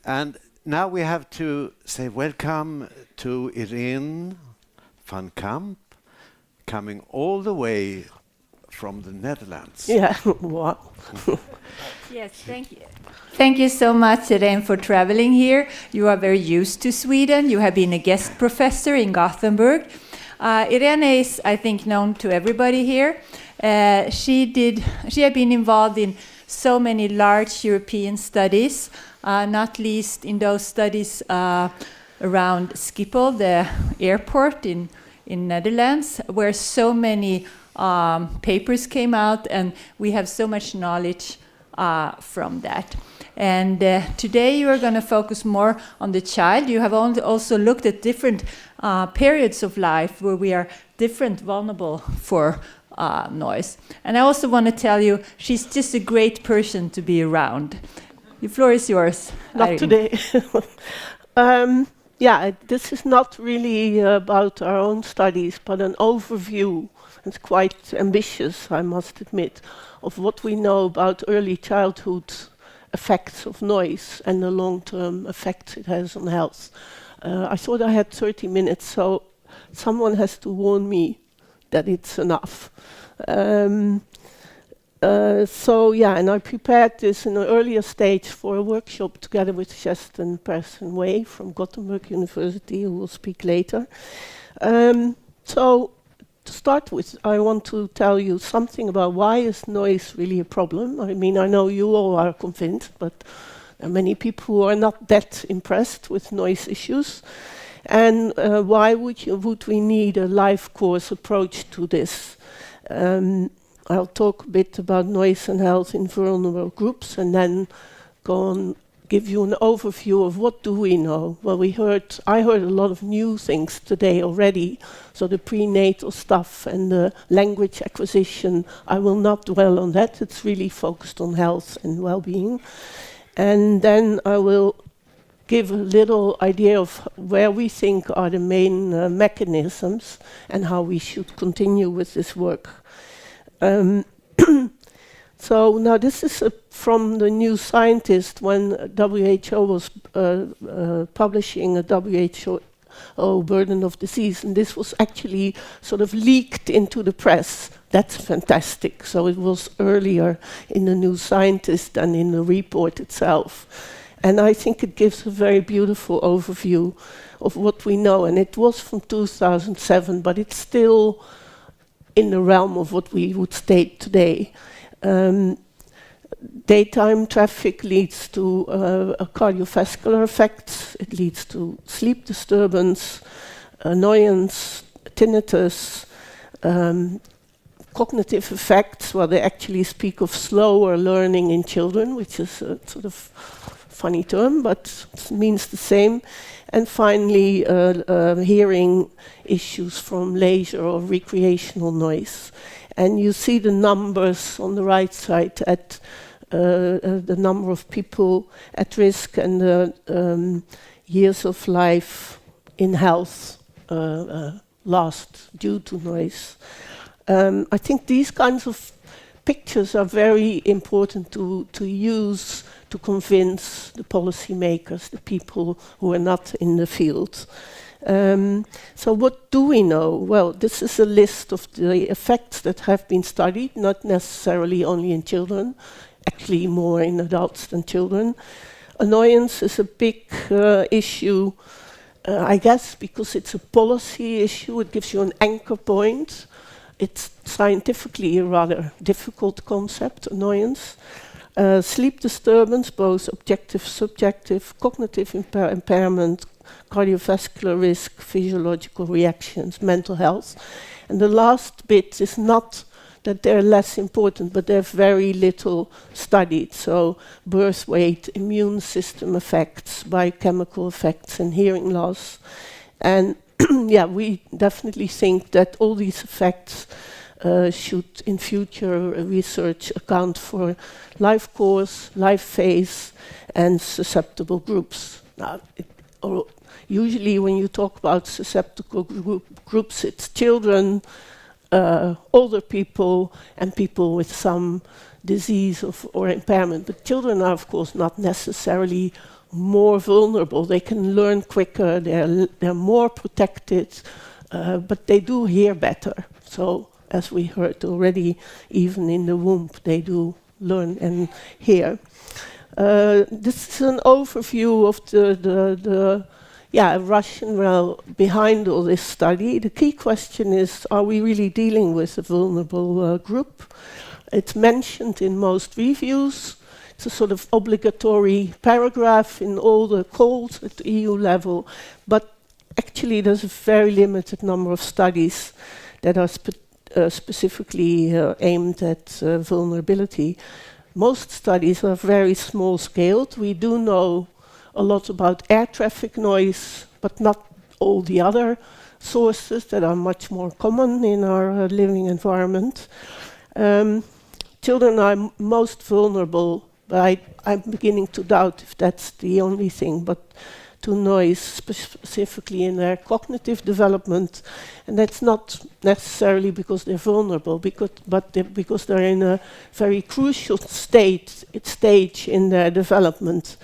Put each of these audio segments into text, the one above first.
And now we have to say welcome to Irene van Kamp, coming all the way from the Netherlands. Yeah, wow. Yes, thank you. Thank you so much, Irene, for traveling here. You are very used to Sweden. You have been a guest professor in Gothenburg. Irene is, I think, known to everybody here. She had been involved in so many large European studies, not least in those studies around Schiphol, the airport in Netherlands, where so many papers came out, and we have so much knowledge from that. And today you are going to focus more on the child. You have also looked at different periods of life where we are vulnerable for noise. And I also want to tell you, she's just a great person to be around. The floor is yours. Not Irene. today. Yeah, this is not really about our own studies, but an overview. It's quite ambitious, I must admit, of what we know about early childhood effects of noise and the long-term effects it has on health. I thought I had 30 minutes, so someone has to warn me that it's enough. So yeah, and I prepared this in an earlier stage for a workshop together with Shesten Persson-Way from Gothenburg University, who will speak later. So to start with, I want to tell you something about why is noise really a problem. I mean, I know you all are convinced, but there are many people who are not that impressed with noise issues. And why would we need a life course approach to this? I'll talk a bit about noise and health in vulnerable groups, and then go on give you an overview of what do we know. Well, I heard a lot of new things today already. So the prenatal stuff and the language acquisition, I will not dwell on that. It's really focused on health and well-being. And then I will give a little idea of where we think are the main mechanisms and how we should continue with this work. So now this is from the New Scientist when WHO was publishing a WHO burden of disease, and this was actually sort of leaked into the press. That's fantastic. So it was earlier in the New Scientist than in the report itself. And I think it gives a very beautiful overview of what we know. And it was from 2007, but it's still in the realm of what we would state today. Daytime traffic leads to cardiovascular effects. It leads to sleep disturbance, annoyance, tinnitus, cognitive effects. Well, they actually speak of slower learning in children, which is a sort of funny term, but it means the same. And finally, hearing issues from leisure or recreational noise. And you see the numbers on the right side at the number of people at risk and the years of life in health lost due to noise. I think these kinds of pictures are very important to use to convince the policymakers, the people who are not in the field. So what do we know? Well, this is a list of the effects that have been studied, not necessarily only in children, actually more in adults than children. Annoyance is a big issue, I guess, because it's a policy issue. It gives you an anchor point. It's scientifically a rather difficult concept, annoyance. Sleep disturbance, both objective, subjective, cognitive impairment, cardiovascular risk, physiological reactions, mental health. And the last bit is not that they're less important, but they're very little studied. So birth weight, immune system effects, biochemical effects, and hearing loss. And yeah, we definitely think that all these effects should in future research account for life course, life phase, and susceptible groups. Now, usually when you talk about susceptible groups, it's children, older people, and people with some disease or impairment. But children are, of course, not necessarily more vulnerable. They can learn quicker. They're more protected, but they do hear better. So, as we heard already, even in the womb, they do learn and hear. This is an overview of the rationale behind all this study. The key question is, are we really dealing with a vulnerable group? It's mentioned in most reviews. It's a sort of obligatory paragraph in all the calls at the EU level, but actually there's a very limited number of studies that are specifically aimed at vulnerability. Most studies are very small scaled. We do know a lot about air traffic noise, but not all the other sources that are much more common in our living environment. Children are most vulnerable, but I'm beginning to doubt if that's the only thing, but to noise specifically in their cognitive development. And that's not necessarily because they're vulnerable, because they're in a very crucial stage in their development.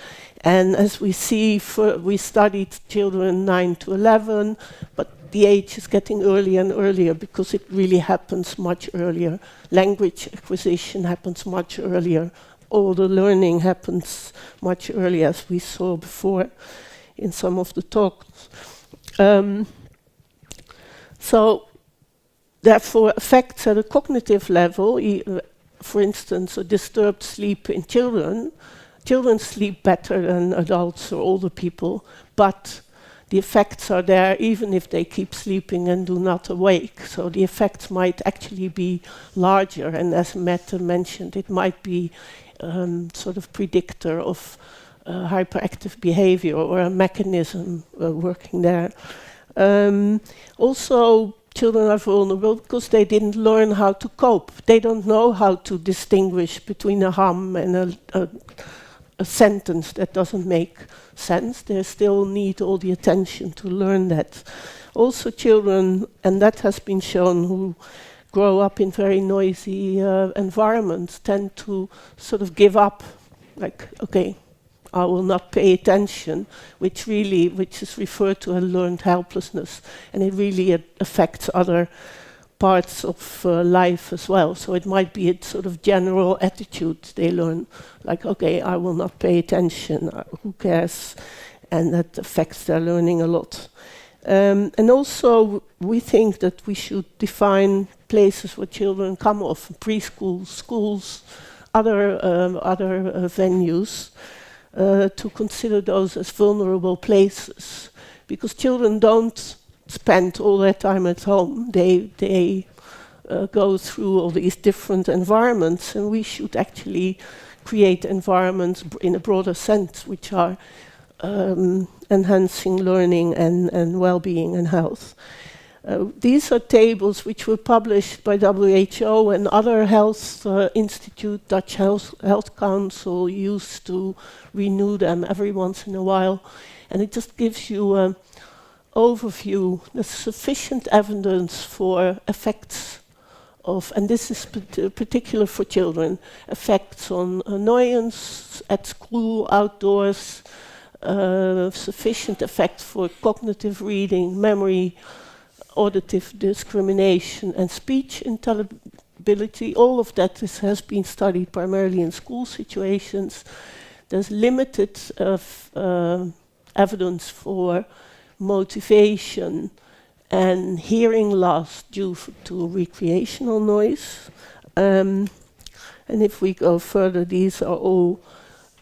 And as we see, we studied children 9 to 11, but the age is getting earlier and earlier because it really happens much earlier. Language acquisition happens much earlier. All the learning happens much earlier, as we saw before in some of the talks. So, therefore, effects at a cognitive level, for instance, a disturbed sleep in children. Children sleep better than adults or older people, but the effects are there even if they keep sleeping and do not awake. So the effects might actually be larger, and as Mette mentioned, it might be sort of predictor of hyperactive behavior or a mechanism working there. Also, children are vulnerable because they didn't learn how to cope. They don't know how to distinguish between a hum and a sentence that doesn't make sense. They still need all the attention to learn that. Also children, and that has been shown, who grow up in very noisy environments tend to sort of give up, like, okay, I will not pay attention, which is referred to as learned helplessness, and it really affects other parts of life as well. So it might be a sort of general attitude they learn, like, okay, I will not pay attention, who cares? And that affects their learning a lot. And also, we think that we should define places where children come off, preschool, schools, other venues, to consider those as vulnerable places. Because children don't spend all their time at home. They go through all these different environments, and we should actually create environments in a broader sense, which are enhancing learning and well-being and health. These are tables which were published by WHO and other health institute. Dutch Health Council used to renew them every once in a while, and it just gives you an overview. There's sufficient evidence for effects of, and this is particular for children, effects on annoyance at school, outdoors, sufficient effect for cognitive reading, memory, auditive discrimination, and speech intelligibility. All of that has been studied primarily in school situations. There's limited evidence for motivation and hearing loss due to recreational noise. And if we go further, these are all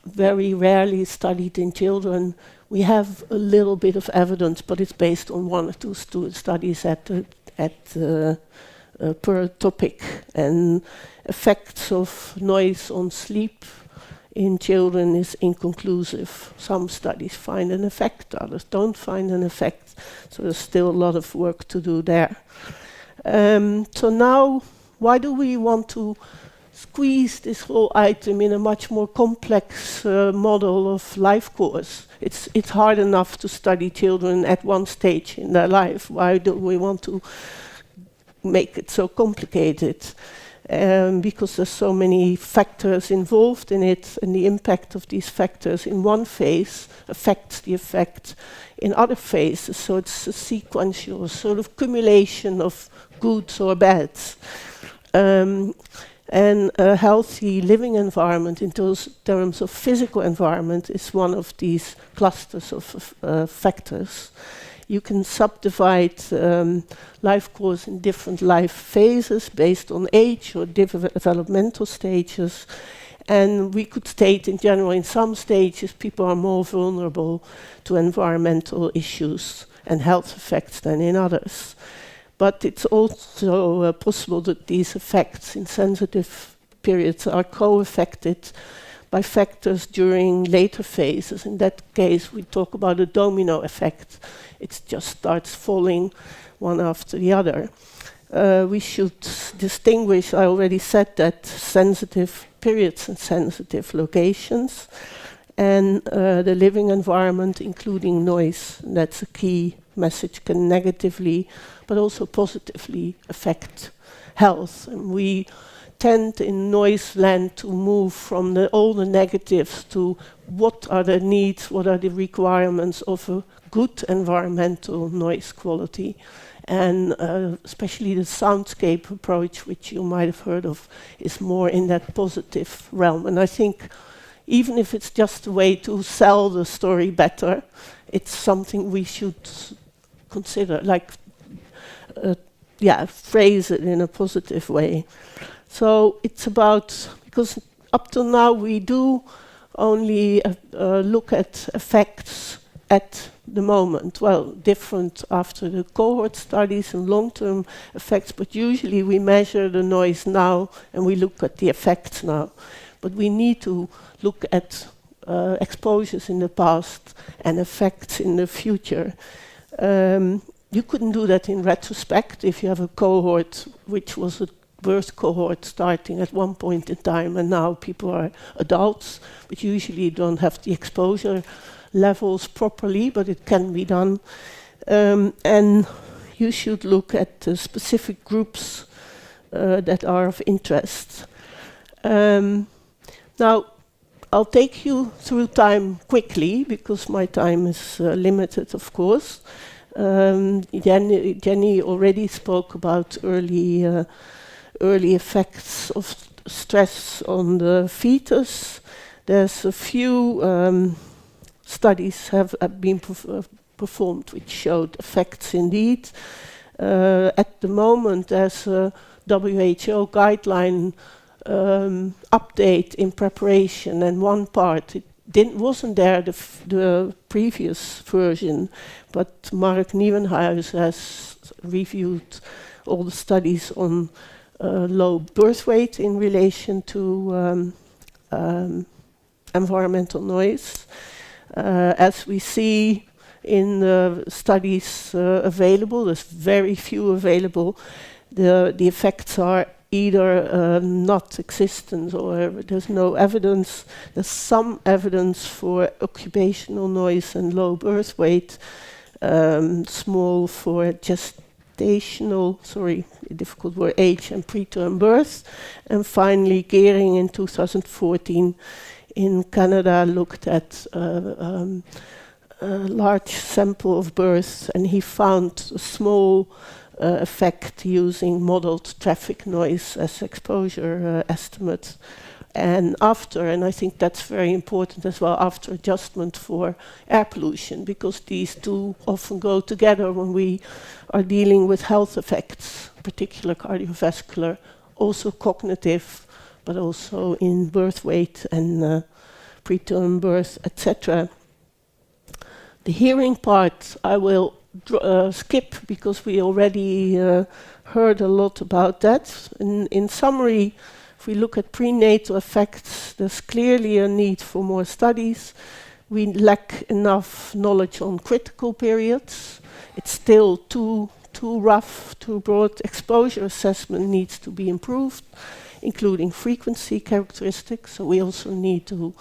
very rarely studied in children. We have a little bit of evidence, but it's based on 1 or 2 studies per topic. And effects of noise on sleep in children is inconclusive. Some studies find an effect, others don't find an effect. So there's still a lot of work to do there. So now, why do we want to squeeze this whole item in a much more complex model of life course? It's hard enough to study children at one stage in their life. Why do we want to make it so complicated? because there's so many factors involved in it, and the impact of these factors in one phase affects the effect in other phases. So it's a sequential sort of cumulation of goods or bads. And a healthy living environment in those terms of physical environment is one of these clusters of factors. You can subdivide life course in different life phases based on age or developmental stages. And we could state in general, in some stages, people are more vulnerable to environmental issues and health effects than in others. But it's also possible that these effects in sensitive periods are co-affected by factors during later phases. In that case, we talk about a domino effect. It just starts falling one after the other. We should distinguish, I already said that, sensitive periods and sensitive locations, and the living environment, including noise. That's a key message, can negatively but also positively affect health. And we tend in noise land to move from all the negatives to what are the needs, what are the requirements of a good environmental noise quality. And especially the soundscape approach, which you might have heard of, is more in that positive realm. And I think even if it's just a way to sell the story better, it's something we should consider, like phrase it in a positive way. So it's about, because up till now we do only look at effects at the moment. Well, different after the cohort studies and long-term effects, but usually we measure the noise now and we look at the effects now. But we need to look at exposures in the past and effects in the future. You couldn't do that in retrospect if you have a cohort which was a birth cohort starting at one point in time and now people are adults, but usually don't have the exposure levels properly, but it can be done. And you should look at the specific groups that are of interest. Now, I'll take you through time quickly because my time is limited, of course. Jenny already spoke about early effects of stress on the fetus. There's a few studies have been performed which showed effects indeed. At the moment, there's a WHO guideline update in preparation, and one part wasn't there the previous version, but Mark Nieuwenhuis has reviewed all the studies on low birth weight in relation to environmental noise. As we see in the studies available, there's very few available, the effects are either not existent or there's no evidence. There's some evidence for occupational noise and low birth weight, small for gestational, difficult word, age and preterm birth. And finally, Gehring in 2014 in Canada looked at a large sample of births, and he found a small effect using modeled traffic noise as exposure estimates. And I think that's very important as well, after adjustment for air pollution, because these two often go together when we are dealing with health effects, particular cardiovascular, also cognitive, but also in birth weight and preterm birth, etc. The hearing part I will skip because we already heard a lot about that. In summary, if we look at prenatal effects, there's clearly a need for more studies. We lack enough knowledge on critical periods. It's still too rough, too broad. Exposure assessment needs to be improved, including frequency characteristics. So we also need to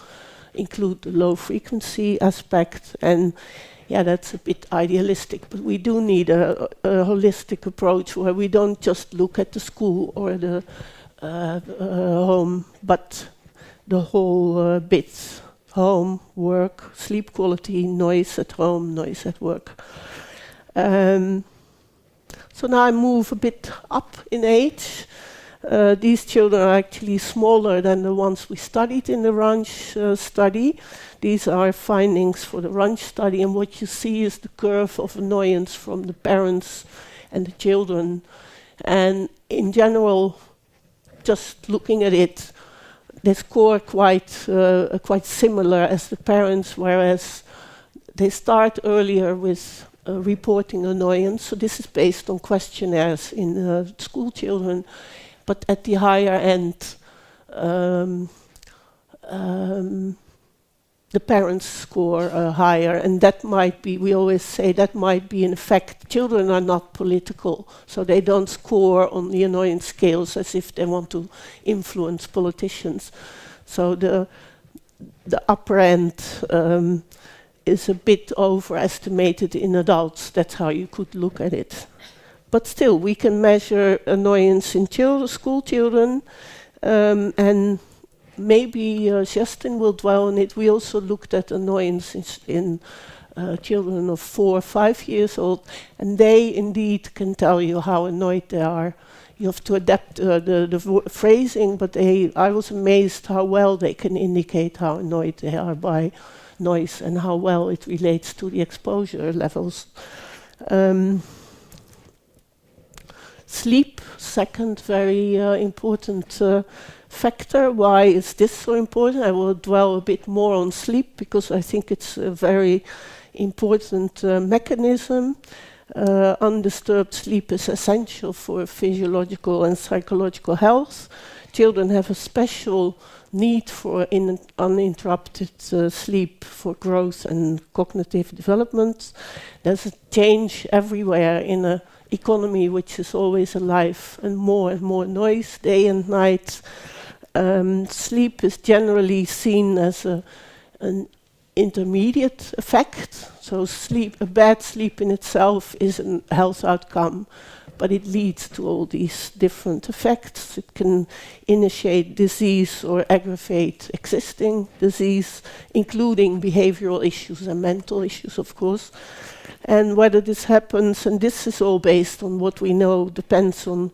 include the low frequency aspect. And yeah, that's a bit idealistic, but we do need a holistic approach where we don't just look at the school or the home, but the whole bit. Home, work, sleep quality, noise at home, noise at work. So now I move a bit up in age. These children are actually smaller than the ones we studied in the Ranch study. These are findings for the Ranch study, and what you see is the curve of annoyance from the parents and the children. And in general, just looking at it, they score quite similar as the parents, whereas they start earlier with reporting annoyance. So this is based on questionnaires in school children, but at the higher end, the parents score higher, and that might be, we always say, that might be an effect. Children are not political, so they don't score on the annoyance scales as if they want to influence politicians. So the upper end is a bit overestimated in adults. That's how you could look at it. But still, we can measure annoyance in school children, and maybe Justin will dwell on it. We also looked at annoyance in children of 4 or 5 years old, and they indeed can tell you how annoyed they are. You have to adapt the phrasing, but I was amazed how well they can indicate how annoyed they are by noise and how well it relates to the exposure levels. Sleep, second very important factor. Why is this so important? I will dwell a bit more on sleep because I think it's a very important mechanism. Undisturbed sleep is essential for physiological and psychological health. Children have a special need for uninterrupted sleep for growth and cognitive development. There's a change everywhere in an economy which is always alive and more noise, day and night. Sleep is generally seen as an intermediate effect. So a bad sleep in itself is a health outcome, but it leads to all these different effects. It can initiate disease or aggravate existing disease, including behavioral issues and mental issues, of course. And whether this happens, and this is all based on what we know, depends on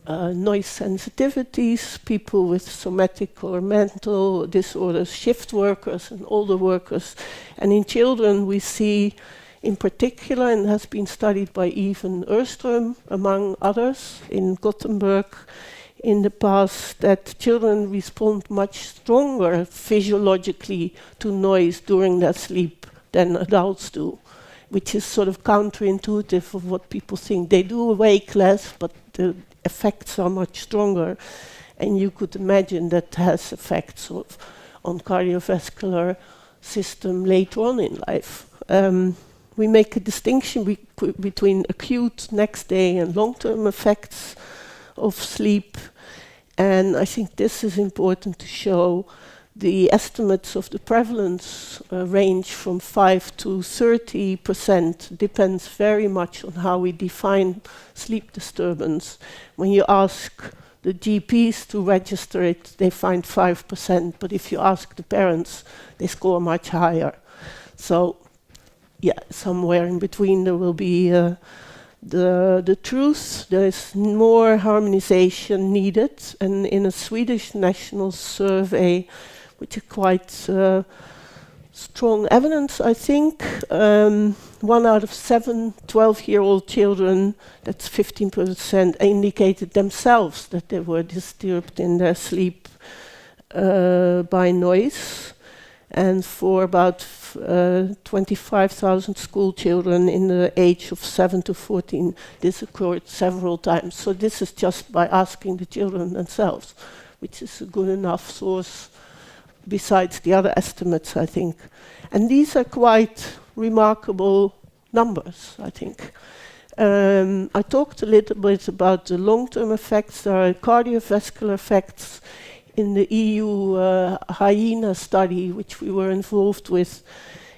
noise sensitivities, people with somatic or mental disorders, shift workers and older workers. And in children we see in particular, and has been studied by Even Öström, among others, in Gothenburg in the past, that children respond much stronger physiologically to noise during their sleep than adults do, which is sort of counterintuitive of what people think. They do awake less, but the effects are much stronger. And you could imagine that has effects on cardiovascular system later on in life. We make a distinction between acute next day and long-term effects of sleep. And I think this is important to show. The estimates of the prevalence range from 5 to 30%, depends very much on how we define sleep disturbance. When you ask the GPs to register it, they find 5%, but if you ask the parents, they score much higher. So, yeah, somewhere in between there will be the truth. There is more harmonization needed, and in a Swedish national survey, which is quite strong evidence, I think. 1 out of 7 12-year-old children, that's 15%, indicated themselves that they were disturbed in their sleep by noise. And for about 25,000 school children in the age of 7 to 14, this occurred several times. So this is just by asking the children themselves, which is a good enough source besides the other estimates, I think. And these are quite remarkable numbers, I think. I talked a little bit about the long-term effects. There are cardiovascular effects. In the EU hyena study, which we were involved with,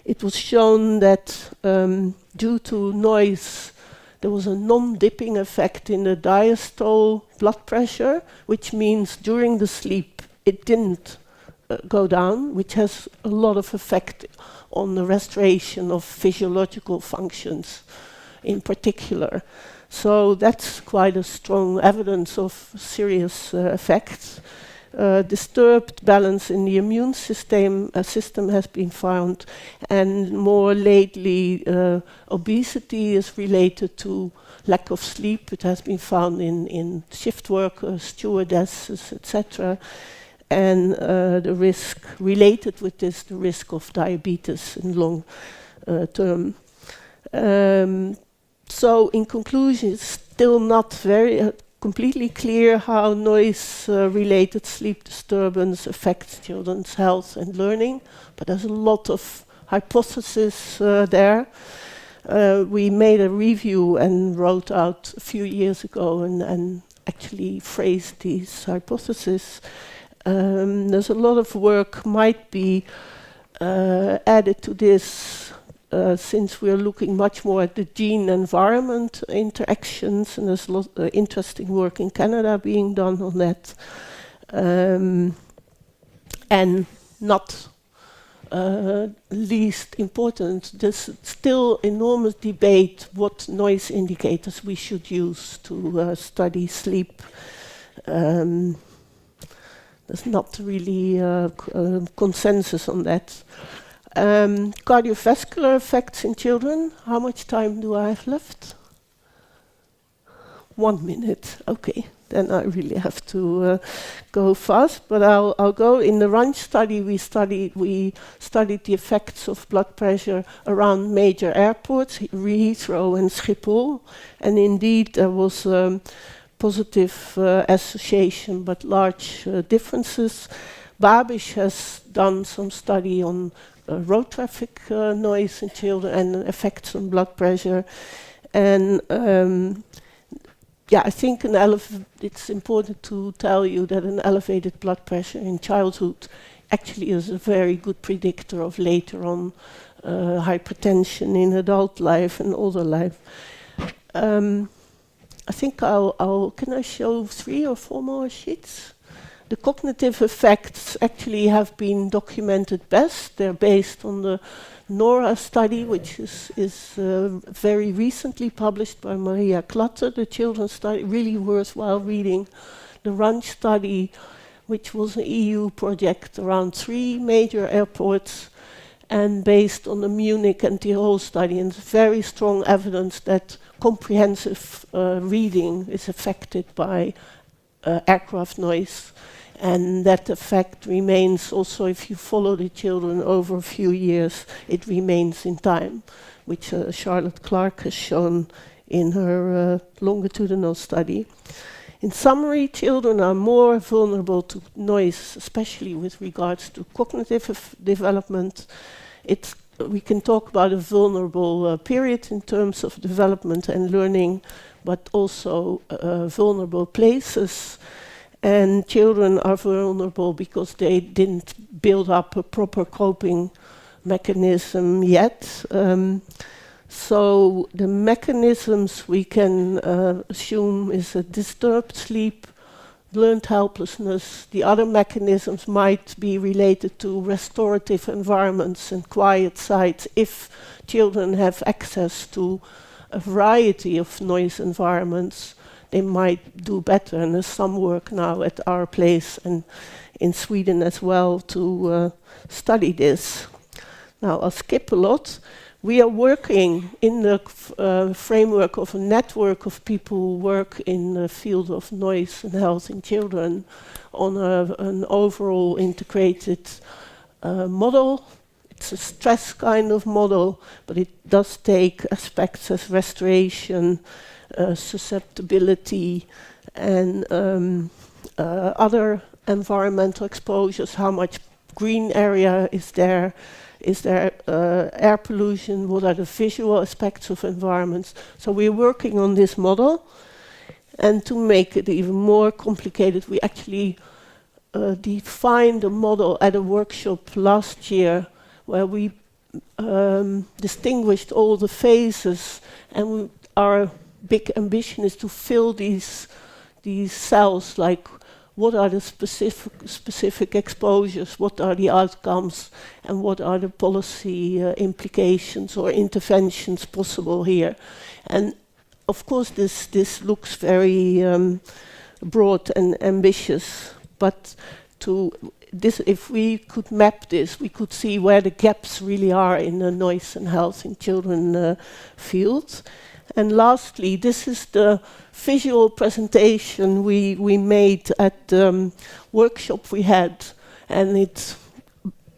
it was shown that due to noise, there was a non-dipping effect in the diastole blood pressure, which means during the sleep it didn't go down, which has a lot of effect on the restoration of physiological functions in particular. So that's quite a strong evidence of serious effects. Disturbed balance in the immune system has been found, and more lately obesity is related to lack of sleep. It has been found in shift workers, stewardesses, etc. And the risk related with this, the risk of diabetes in long term. So in conclusion, it's still not very completely clear how noise-related sleep disturbance affects children's health and learning, but there's a lot of hypotheses there. We made a review and wrote out a few years ago and actually phrased these hypotheses. There's a lot of work might be added to this since we're looking much more at the gene-environment interactions, and there's a lot of interesting work in Canada being done on that. And not least important, there's still enormous debate what noise indicators we should use to study sleep. There's not really consensus on that. Cardiovascular effects in children. How much time do I have left? 1 minute. Okay, then I really have to go fast. But I'll go. In the Ranch study, we studied the effects of blood pressure around major airports, Heathrow and Schiphol, and indeed there was positive association, but large differences. Babish has done some study on road traffic noise in children and effects on blood pressure. And I think it's important to tell you that an elevated blood pressure in childhood actually is a very good predictor of later on hypertension in adult life and older life. I think can I show 3 or 4 more sheets? The cognitive effects actually have been documented best. They're based on the NORA study, which is very recently published by Maria Klatte, the children's study, really worthwhile reading. The Ranch study, which was an EU project around 3 major airports, and based on the Munich and Tirol study, and very strong evidence that comprehensive reading is affected by aircraft noise. And that effect remains also if you follow the children over a few years, it remains in time, which Charlotte Clark has shown in her longitudinal study. In summary, children are more vulnerable to noise, especially with regards to cognitive development. We can talk about a vulnerable period in terms of development and learning, but also vulnerable places. And children are vulnerable because they didn't build up a proper coping mechanism yet. So the mechanisms we can assume is a disturbed sleep, learned helplessness. The other mechanisms might be related to restorative environments and quiet sites if children have access to a variety of noise environments. They might do better, and there's some work now at our place and in Sweden as well to study this. Now, I'll skip a lot. We are working in the framework of a network of people who work in the field of noise and health in children on an overall integrated model. It's a stress kind of model, but it does take aspects as restoration, susceptibility, and other environmental exposures. How much green area is there? Is there air pollution? What are the visual aspects of environments? So we're working on this model. And to make it even more complicated, we actually defined a model at a workshop last year where we distinguished all the phases, and we are big ambition is to fill these cells, like what are the specific exposures, what are the outcomes, and what are the policy implications or interventions possible here. And of course this looks very broad and ambitious, but if we could map this, we could see where the gaps really are in the noise and health in children field. And lastly, this is the visual presentation we made at the workshop we had. And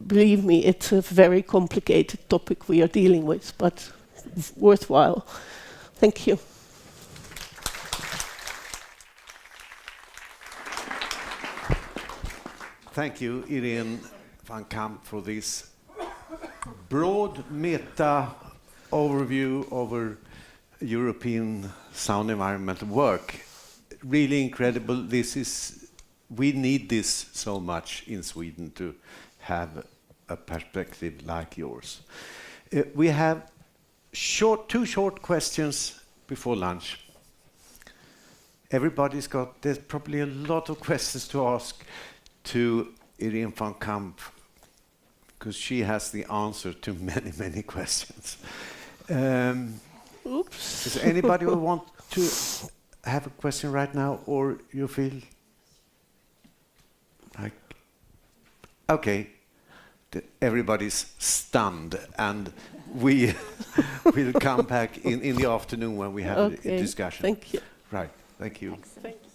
believe me, it's a very complicated topic we are dealing with, but worthwhile. Thank you. Thank you, Irene van Kamp, for this broad meta overview over European sound environmental work. Really incredible. We need this so much in Sweden to have a perspective like yours. We have two short questions before lunch. There's probably a lot of questions to ask to Irene van Kamp, because she has the answer to many, many questions. Oops. Is there anybody who want to have a question right now, or you feel like, okay, everybody's stunned, and we will come back in the afternoon when we have a discussion. Thank you. Right, thank you. Thank you.